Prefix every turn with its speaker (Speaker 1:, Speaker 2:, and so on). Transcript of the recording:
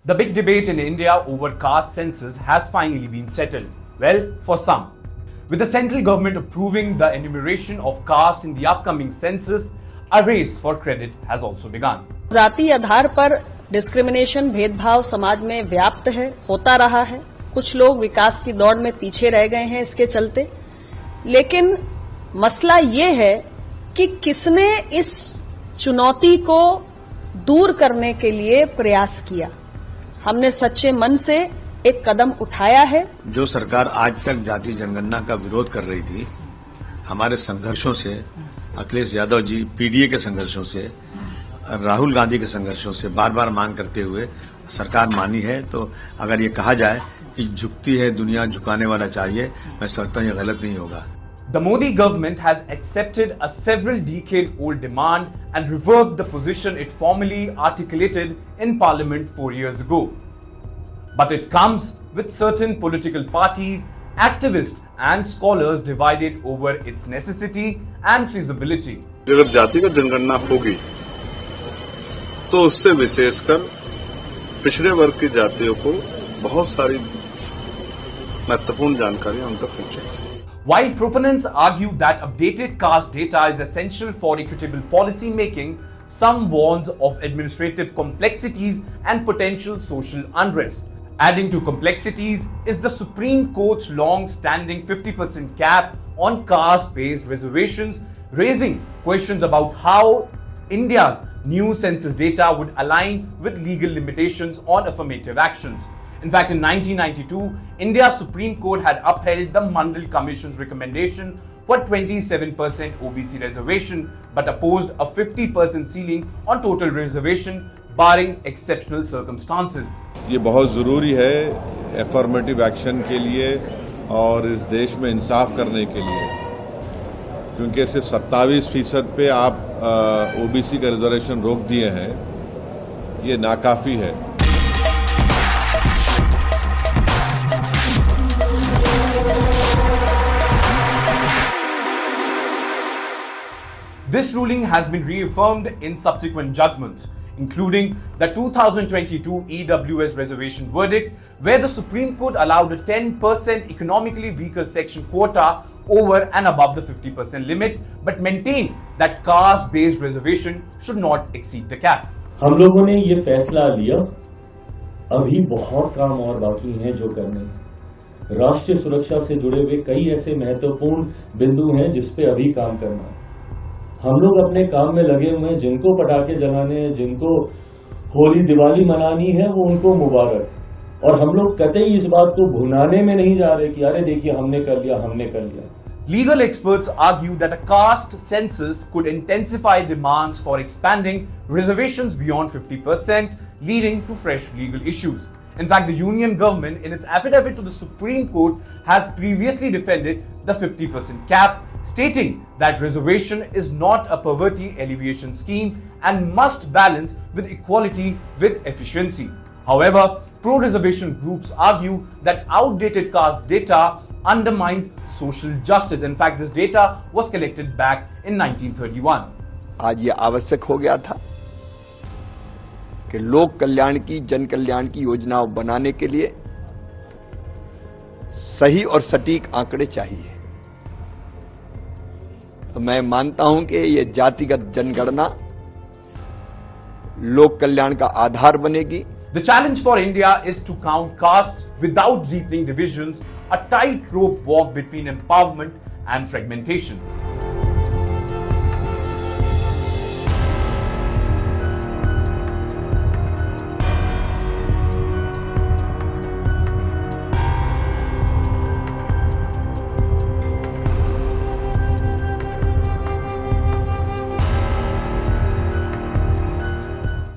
Speaker 1: The big debate in India over caste census has finally been settled. Well, for some. With the central government approving the enumeration of caste in the upcoming census, a race for credit has also begun.
Speaker 2: जाति आधार पर discrimination भेदभाव समाज में व्याप्त है, होता रहा है। कुछ लोग विकास की दौड़ में पीछे रह गए हैं इसके चलते। लेकिन मसला ये है कि किसने इस चुनौती को दूर करने के लिए प्रयास किया। हमने सच्चे मन से एक कदम उठाया है।
Speaker 3: जो सरकार आज तक जाति जनगणना का विरोध कर रही थी, हमारे संघर्षों से, अखिलेश यादव जी पीडीए के संघर्षों से, राहुल गांधी के संघर्षों से बार बार मांग करते हुए सरकार मानी है। तो अगर ये कहा जाए कि झुकती है दुनिया, झुकाने वाला चाहिए, मैं समझता हूं ये गलत नहीं होगा।
Speaker 1: The Modi government has accepted a several decade-old demand and reworked the position it formally articulated in Parliament 4 years ago. But it comes with certain political parties, activists and scholars divided over its necessity and feasibility.
Speaker 4: जब जातिगत जनगणना होगी तो उससे विशेषकर पिछड़े वर्ग की जातियों को बहुत सारी महत्वपूर्ण जानकारियां उन तक पहुंचेगी।
Speaker 1: While proponents argue that updated caste data is essential for equitable policy making, some warns of administrative complexities and potential social unrest. Adding to complexities is the Supreme Court's long-standing 50% cap on caste-based reservations, raising questions about how India's new census data would align with legal limitations on affirmative actions. In fact, in 1992, India's Supreme Court had upheld the Mandal Commission's recommendation for 27% OBC reservation, but opposed a 50% ceiling on total reservation, barring exceptional circumstances.
Speaker 5: ये बहुत ज़रूरी है affirmative action के लिए और इस देश में इंसाफ करने के लिए, क्योंकि सिर्फ 27% पे आप ओबीसी का रिजर्वेशन रोक दिए हैं, ये नाकाफी है।
Speaker 1: This ruling has been reaffirmed in subsequent judgments, including the 2022 EWS reservation verdict, where the Supreme Court allowed a 10% economically weaker section quota over and above the 50% limit, but maintained that caste-based reservation should not exceed the cap.
Speaker 6: हम लोगों ने ये फैसला लिया, अभी बहुत काम और बाकी हैं जो करने। राष्ट्रीय सुरक्षा से जुड़े हुए कई ऐसे महत्वपूर्ण बिंदु हैं जिस पे अभी काम करना है। हम लोग अपने काम में लगे हुए हैं, जिनको पटाखे जलाने हैं, जिनको होली दिवाली मनानी है, वो उनको मुबारक। और हम लोग कतई इस बात को भुनाने में नहीं जा रहे कि अरे देखिए हमने कर लिया।
Speaker 1: Legal experts argue that a caste census could intensify demands for expanding reservations beyond 50%, leading to fresh legal issues. In fact, the union government, in its affidavit to the Supreme Court, has previously defended the 50% cap, stating that reservation is not a poverty alleviation scheme and must balance with equality with efficiency. However, pro-reservation groups argue that outdated caste data undermines social justice. In fact, this data was collected back in 1931.
Speaker 7: आज ये आवश्यक हो गया था कि लोक कल्याण की, जन कल्याण की योजनाओं बनाने के लिए सही और सटीक आंकड़े चाहिए। तो मैं मानता हूं कि ये जातिगत जनगणना लोक कल्याण का आधार बनेगी।
Speaker 1: The challenge for India is to count castes without deepening divisions, a tightrope walk between empowerment and fragmentation.